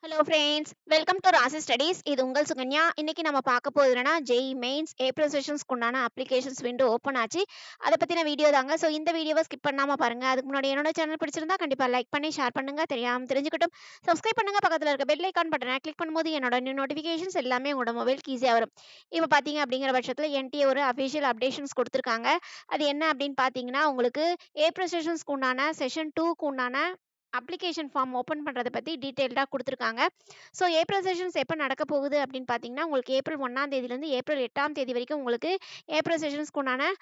Hello friends, welcome to ராசி studies. இது உங்கள் சுகன்யா. இன்னைக்கு நம்ம பார்க்க போகிறது என்னன்னா, ஜேஇ மெயின்ஸ் ஏப்ரல் செஷன்ஸ்க்கு உண்டான அப்ளிகேஷன்ஸ் விண்டோ ஓப்பன் ஆச்சு. அதை பற்றின வீடியோ தாங்க. ஸோ இந்த வீடியோவை ஸ்கிப் பண்ணாமல் பாருங்கள். அதுக்கு முன்னாடி என்னோட சேனல் பிடிச்சிருந்தா கண்டிப்பாக லைக் பண்ணி ஷேர் பண்ணுங்கள். தெரியாமல் தெரிஞ்சுக்கிட்டும் சப்ஸ்கிரைப் பண்ணுங்கள். பக்கத்தில் இருக்க பெல் ஐக்கான் பட்டனை கிளிக் பண்ணும்போது என்னோட நியூ நோட்டிஃபிகேஷன்ஸ் எல்லாமே உங்களோட மொபைலுக்கு ஈஸியாக வரும். இப்போ பார்த்தீங்க அப்படிங்கிற பட்சத்தில் என்டிஏ ஒரு அஃபிஷியல் அப்டேஷன்ஸ் கொடுத்துருக்காங்க. அது என்ன அப்படின்னு பார்த்தீங்கன்னா, உங்களுக்கு ஏப்ரல் செஷன்ஸ்க்கு உண்டான செஷன் 2க்கு உண்டான அப்ளிகேஷன் ஃபார்ம் ஓப்பன் பண்ணுறதை பற்றி டீட்டெயில்டாக கொடுத்துருக்காங்க. ஸோ ஏப்ரல் செஷன்ஸ் எப்போ நடக்க போகுது அப்படின்னு பார்த்தீங்கன்னா, உங்களுக்கு ஏப்ரல் 1ஆம் தேதியிலேருந்து ஏப்ரல் 8ஆம் தேதி வரைக்கும் உங்களுக்கு ஏப்ரல் செஷன்ஸ்க்கு உண்டான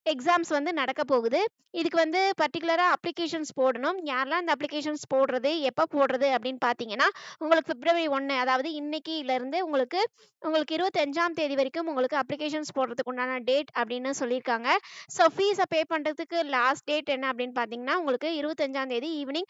எக்ஸாம்ஸ் வந்து நடக்க போகுது. இதுக்கு வந்து பர்ட்டிகுலரா அப்ளிகேஷன்ஸ் போடணும். யாரெல்லாம் இந்த அப்ளிகேஷன்ஸ் போடுறது, எப்ப போடுறது அப்படின்னு பார்த்தீங்கன்னா, உங்களுக்கு பிப்ரவரி 1 அதாவது இன்னைக்கிலருந்து உங்களுக்கு 25ஆம் தேதி வரைக்கும் உங்களுக்கு அப்ளிகேஷன்ஸ் போடுறதுக்கு உண்டான டேட் அப்படின்னு சொல்லியிருக்காங்க. ஸோ ஃபீஸ பே பண்றதுக்கு லாஸ்ட் டேட் என்ன அப்படின்னு பார்த்தீங்கன்னா, உங்களுக்கு 25ஆம் தேதி ஈவினிங்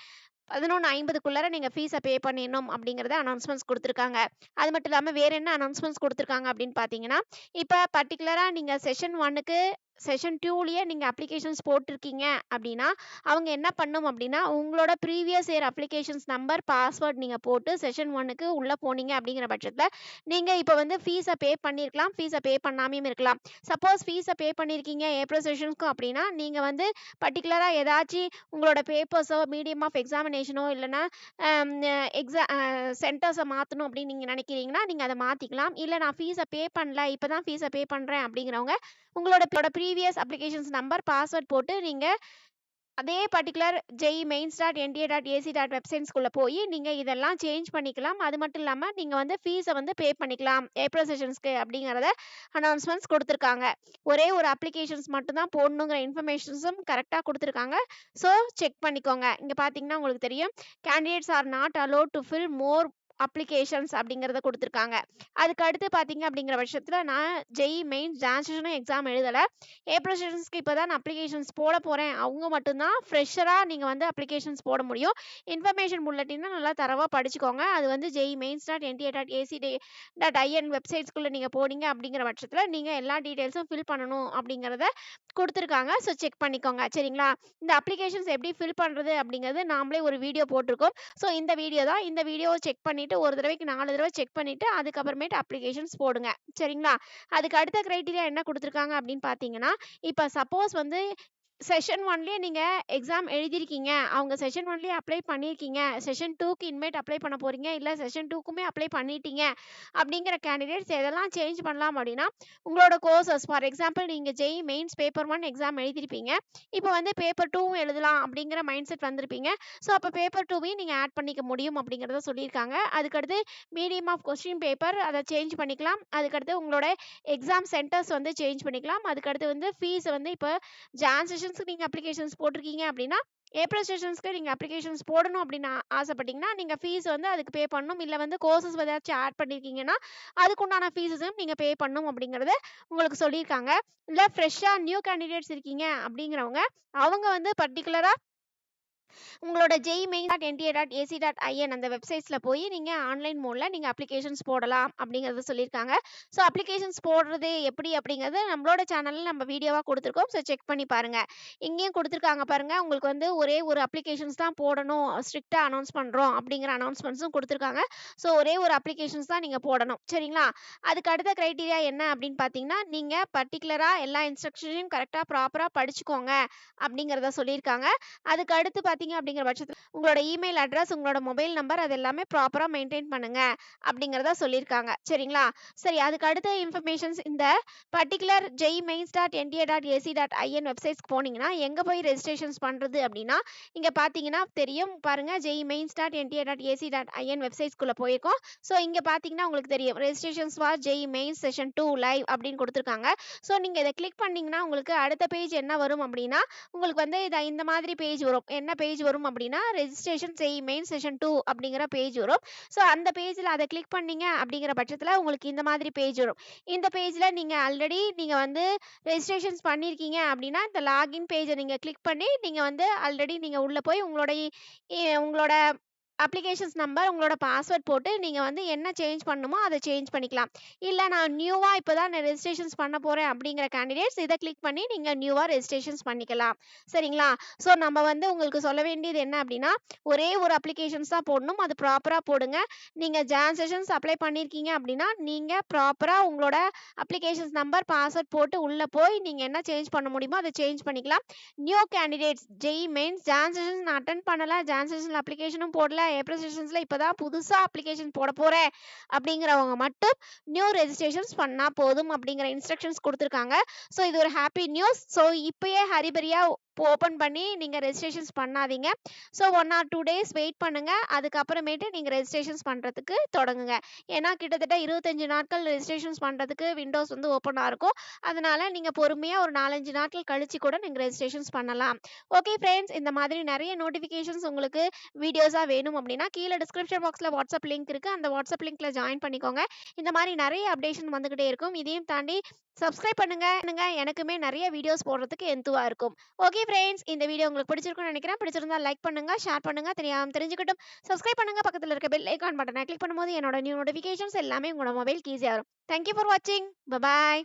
11:50க்குள்ளார நீங்க ஃபீஸ பே பண்ணிடணும் அப்படிங்கிறத அனௌன்ஸ்மெண்ட்ஸ் குடுத்துருக்காங்க. அது மட்டும் இல்லாம வேற என்ன அனௌன்ஸ்மெண்ட்ஸ் குடுத்துருக்காங்க அப்படின்னு பார்த்தீங்கன்னா, இப்ப பர்ட்டிகுலரா நீங்க செஷன் 1க்கு செஷன் 2லயே நீங்க அப்ளிகேஷன்ஸ் போட்டிருக்கீங்க அப்படின்னா, அவங்க என்ன பண்ணும் அப்படின்னா, உங்களோட previous year applications number, password நீங்க போட்டு செஷன் 1க்கு உள்ள போனீங்க அப்படிங்கிற பட்சத்துல, நீங்க இப்ப வந்து ஃபீஸ பே பண்ணியிருக்கலாம், ஃபீஸ பே பண்ணாமயும் இருக்கலாம். சப்போஸ் ஃபீஸ பே பண்ணியிருக்கீங்க ஏப்ரல் செஷன்ஸ்க்கும் அப்படின்னா, நீங்க வந்து பர்ட்டிகுலரா ஏதாச்சு உங்களோட பேப்பர்ஸோ, மீடியம் ஆஃப் எக்ஸாமினேஷனோ இல்லன்னா அம் எக்ஸா அ சென்டர்ஸ மாத்தணும் அப்படின்னு நீங்க நினைக்கிறீங்கன்னா, நீங்க அத மாத்திக்கலாம். இல்ல நான் ஃபீஸ பே பண்ணல, இப்ப தான் ஃபீஸ பே பண்றேன் அப்படிங்கிறவங்க, உங்களோட ப்ரீவியஸ் அப்ளிகேஷன்ஸ் நம்பர், பாஸ்வேர்ட் போட்டு நீங்க அதே பர்ட்டிகுலர் ஜெஇ மெயின்ஸ்.என்டிஏ.ஏசி. வெப்சைட்ஸ்குள்ள போயி நீங்க இதெல்லாம் சேஞ்ச் பண்ணிக்கலாம். அது மட்டும் இல்லாம நீங்க வந்து ஃபீஸ வந்து பே பண்ணிக்கலாம். ஏப்ரல் செஷன்ஸ்க்கு அப்படிங்கிறத அனௌன்ஸ்மெண்ட்ஸ் குடுத்துருக்காங்க. ஒரே ஒரு அப்ளிகேஷன்ஸ் மட்டும் தான் போடணுங்கிற இன்ஃபர்மேஷன்ஸும் கரெக்ட்டா குடுத்துருக்காங்க. ஸோ செக் பண்ணிக்கோங்க. இங்க பார்த்தீங்கன்னா உங்களுக்கு தெரியும். Candidates R not allowed to fill more applications அப்படிங்கிறத குடுத்துருக்காங்க. அதுக்கு அடுத்து பார்த்தீங்க அப்படிங்கிற பட்சத்துல நான் ஜெஇ மெயின்ஸ் ஜான்சேஷனும் எக்ஸாம் எழுதல. ஏப்ரல் செஷன்ஸ்க்கு இப்ப தான் நான் அப்ளிகேஷன்ஸ் போட போறேன். அவங்க மட்டும் தான் ஃப்ரெஷரா நீங்க வந்து அப்ளிகேஷன்ஸ் போட முடியும். இன்ஃபர்மேஷன் புல்லட்டின நல்லா தரவா படிச்சுக்கோங்க. அது வந்து ஜெஇ மெயின்ஸ்.என்டிஏ.ஏசி.இன் வெப்சைட்ஸ்குள்ள நீங்க போனீங்க அப்படிங்கிற பட்சத்துல, நீங்க எல்லா டீட்டெயில்ஸும் ஃபில் பண்ணணும் அப்படிங்கிறத குடுத்துருக்காங்க. ஸோ செக் பண்ணிக்கோங்க. சரிங்களா? இந்த அப்ளிகேஷன்ஸ் எப்படி ஃபில் பண்றது அப்படிங்கிறது நாமளே ஒரு வீடியோ போட்டிருக்கோம். ஸோ இந்த வீடியோ தான். இந்த வீடியோவ செக் பண்ணிட்டு ஒரு தடவைக்கு 4 தடவ செக் பண்ணிட்டு அதுக்கப்புறமேட்டு அப்ளிகேஷன்ஸ் போடுங்க. சரிங்களா? அதுக்கு அடுத்த கிரைட்டீரியா என்ன குடுத்துருக்காங்க அப்படின்னு பார்த்தீங்கன்னா, இப்ப சப்போஸ் வந்து செஷன் 1லயே நீங்க எக்ஸாம் எழுதியிருக்கீங்க. அவங்க செஷன் 1லயே அப்ளை பண்ணியிருக்கீங்க. செஷன் 2க்கு இனிமேட்டு அப்ளை பண்ண போறீங்க. இல்ல செஷன் 2க்குமே அப்ளை பண்ணிட்டீங்க. அப்படிங்கிற கேண்டிடேட்ஸ் எதெல்லாம் சேஞ்ச் பண்ணலாம் அப்படின்னா, உங்களோட கோர்சஸ் ஃபார் எக்ஸாம்பிள் நீங்க ஜெஇ மெயின்ஸ் பேப்பர் 1 எக்ஸாம் எழுதியிருப்பீங்க. இப்ப வந்து பேப்பர் 2வும் எழுதலாம் அப்படிங்கிற மைண்ட் செட் வந்திருப்பீங்க. ஸோ அப்ப பேப்பர் 2வையும் நீங்க ஆட் பண்ணிக்க முடியும் அப்படிங்கிறத சொல்லியிருக்காங்க. அதுக்கடுத்து மீடியம் ஆஃப் கொஸ்டின் பேப்பர் அத சேஞ்ச் பண்ணிக்கலாம். அதுக்கடுத்து உங்களோட எக்ஸாம் சென்டர்ஸ் வந்து சேஞ்ச் பண்ணிக்கலாம். அதுக்கடுத்து வந்து ஃபீஸ் வந்து இப்ப ஜான் செஷன்ஸ்க்கு நீங்க அப்ளிகேஷன்ஸ் போட்டிருக்கீங்க அப்படின்னா, ஏப்ரல் செஷன்ஸ்க்கு நீங்க அப்ளிகேஷன்ஸ் போடணும் அப்படின்னு ஆசைப்பட்டீங்கன்னா, நீங்க ஃபீஸ் வந்து அதுக்கு பே பண்ணணும். இல்ல வந்து கோர்சஸ் ஏதாச்சும் ஆட் பண்ணியிருக்கீங்கன்னா, அதுக்குண்டான ஃபீஸஸும் நீங்க பே பண்ணணும் அப்படிங்கிறத உங்களுக்கு சொல்லியிருக்காங்க. இல்ல ஃப்ரெஷ்ஷா நியூ கேண்டிடேட்ஸ் இருக்கீங்க அப்படிங்கிறவங்க, அவங்க வந்து பர்ட்டிகுலரா உங்களோட jemail.nta.ac.in அந்த வெப்சைட்ஸ்ல போய் நீங்க ஆன்லைன் மோட்ல நீங்க அப்ளிகேஷன்ஸ் போடலாம் அப்படிங்கறத சொல்லியிருக்காங்க. ஸோ அப்ளிகேஷன்ஸ் போடுறது எப்படி அப்படிங்கிறது நம்மளோட சேனல்ல நம்ம வீடியோவா கொடுத்துருக்கோம். ஸோ செக் பண்ணி பாருங்க. இங்கேயும் கொடுத்துருக்காங்க பாருங்க. உங்களுக்கு வந்து ஒரே ஒரு அப்ளிகேஷன்ஸ் தான் போடணும். ஸ்ட்ரிக்ட்டா அனௌன்ஸ் பண்றோம் அப்படிங்கிற அனௌன்ஸ்மெண்ட்ஸும் கொடுத்துருக்காங்க. ஸோ ஒரே ஒரு அப்ளிகேஷன்ஸ் தான் நீங்க போடணும். சரிங்களா? அதுக்கு அடுத்த கிரைட்டீரியா என்ன அப்படின்னு பார்த்தீங்கன்னா, நீங்க பர்ட்டிகுலரா எல்லா இன்ஸ்ட்ரக்ஷனையும் கரெக்ட்டா ப்ராப்பரா படிச்சுக்கோங்க அப்படிங்கிறத சொல்லியிருக்காங்க. அதுக்கு அடுத்து பார்த்தீங்க அப்படிங்கிற பட்சத்துல, உங்களோட இமெயில் அட்ரஸ், உங்களோட மொபைல் நம்பர் அது எல்லாமே ப்ராப்பரா மெயின்டெயின் பண்ணுங்க அப்படிங்கிறத சொல்லியிருக்காங்க. சரிங்களா? சரி அதுக்கு அடுத்த இன்ஃபர்மேஷன்ஸ் இந்த பர்ட்டிகுலர் jemails.nta.ac.in வெப்சைட்ஸ்க்கு போனீங்கன்னா, எங்க போய் ரெஜிஸ்ட்ரேஷன்ஸ் பண்றது அப்படின்னா, இங்க பார்த்தீங்கன்னா தெரியும் பாருங்க jemails.nta.ac.in வெப்சைட்ஸ்குள்ள போயிருக்கோம். ஸோ இங்க பார்த்தீங்கன்னா உங்களுக்கு தெரியும். Registrations for JEE mains session 2 live அப்படின்னு குடுத்துருக்காங்க. ஸோ நீங்க இத கிளிக் பண்ணீங்கன்னா, உங்களுக்கு அடுத்த பேஜ் என்ன வரும் அப்படின்னா, உங்களுக்கு வந்து இந்த மாதிரி பேஜ் வரும். என்ன பேஜ் வரும் அப்படின்னா, ரெஜிஸ்ட்ரேஷன் ஜெஇ மெயின்ஸ் செஷன் 2 அப்படிங்கிற பேஜ் வரும். ஸோ அந்த பேஜ்ல அத கிளிக் பண்ணீங்க அப்படிங்கிற பட்சத்துல உங்களுக்கு இந்த மாதிரி பேஜ் வரும். இந்த பேஜ்ல நீங்க ஆல்ரெடி நீங்க வந்து ரெஜிஸ்ட்ரேஷன்ஸ் பண்ணியிருக்கீங்க அப்படின்னா, இந்த லாகின் பேஜ நீங்க கிளிக் பண்ணி நீங்க வந்து ஆல்ரெடி நீங்க உள்ள போய் உங்களோட அப்ளிகேஷன்ஸ் நம்பர், உங்களோட பாஸ்வேர்ட் போட்டு நீங்க வந்து என்ன சேஞ்ச் பண்ணணுமோ அத சேஞ்ச் பண்ணிக்கலாம். இல்ல நான் நியூவா இப்ப தான் நான் ரெஜிஸ்ட்ரேஷன்ஸ் பண்ண போறேன் அப்படிங்கிற கேண்டிடேட்ஸ் இத கிளிக் பண்ணி நீங்க நியூவா ரெஜிஸ்ட்ரேஷன்ஸ் பண்ணிக்கலாம். சரிங்களா? ஸோ நம்ம வந்து உங்களுக்கு சொல்ல வேண்டியது என்ன அப்படின்னா, ஒரே ஒரு அப்ளிகேஷன்ஸ் தான் போடணும். அது ப்ராப்பரா போடுங்க. நீங்க ஜான் செஷன்ஸ் அப்ளை பண்ணியிருக்கீங்க அப்படின்னா, நீங்க ப்ராப்பரா உங்களோட அப்ளிகேஷன்ஸ் நம்பர், பாஸ்வேர்ட் போட்டு உள்ள போய் நீங்க என்ன சேஞ்ச் பண்ண முடியுமோ அத சேஞ்ச் பண்ணிக்கலாம். New candidates JEE mains John sessions நான் அட்டெண்ட் பண்ணல, ஜான் செஷன்ஸ்ல அப்ளிகேஷனும் போடல, ஏப்ரல் செஷன்ஸ்ல இப்பதான் புதுசா அப்ளிகேஷன் போட போறேன் அப்படிங்கிறவங்க மட்டும் நியூ ரெஜிஸ்ட்ரேஷன்ஸ் பண்ணா போதும் அப்படிங்கிற இன்ஸ்ட்ரக்ஷன்ஸ் குடுத்துருக்காங்க. ஸோ இது ஒரு ஹாப்பி நியூஸ். ஸோ இப்பயே ஹரிபரியா ஓப்பன் பண்ணி நீங்க ரெஜிஸ்ட்ரேஷன்ஸ் பண்ணாதீங்க. ஸோ 1 ஆர் 2 டேஸ் வெயிட் பண்ணுங்க. அதுக்கப்புறமேட்டு நீங்க ரெஜிஸ்ட்ரேஷன்ஸ் பண்றதுக்கு தொடங்குங்க. ஏன்னா கிட்டத்தட்ட 25 நாட்கள் ரெஜிஸ்ட்ரேஷன்ஸ் பண்றதுக்கு விண்டோஸ் வந்து ஓப்பனா இருக்கும். அதனால நீங்க பொறுமையா ஒரு 4, 5 நாட்கள் கழிச்சு கூட நீங்க ரெஜிஸ்ட்ரேஷன்ஸ் பண்ணலாம். ஓகே ஃப்ரெண்ட்ஸ், இந்த மாதிரி நிறைய நோட்டிஃபிகேஷன்ஸ் உங்களுக்கு வீடியோஸா வேணும் அப்படின்னா கீழ டிஸ்கிரிப்ஷன் பாக்ஸ்ல வாட்ஸ்அப் லிங்க் இருக்கு. அந்த வாட்ஸ்அப் லிங்க்ல ஜாயின் பண்ணிக்கோங்க. இந்த மாதிரி நிறைய அப்டேஷன் வந்துகிட்டே இருக்கும். இதையும் தாண்டி சப்ஸ்கிரைப் பண்ணுங்க. எனக்குமே நிறைய வீடியோஸ் போடுறதுக்கு எந்துவா இருக்கும். ஓகே ஃப்ரெண்ட்ஸ், இந்த வீடியோ உங்களுக்கு பிடிச்சிருக்கும்னு நினைக்கிறேன். பிடிச்சிருந்தா லைக் பண்ணுங்க, ஷேர் பண்ணுங்க, தெரிஞ்சுக்கட்டும். சப்ஸ்கிரைப் பண்ணுங்க. பக்கத்துல இருக்க பெல் ஐகான் பட்டனை கிளிக் பண்ணும்போது என்னோட நியூ நோட்டிஃபிகேஷன்ஸ் எல்லாமே உங்களோட மொபைலுக்கு ஈஸியா வரும். தேங்க் யூ ஃபார் வாட்சிங். பை.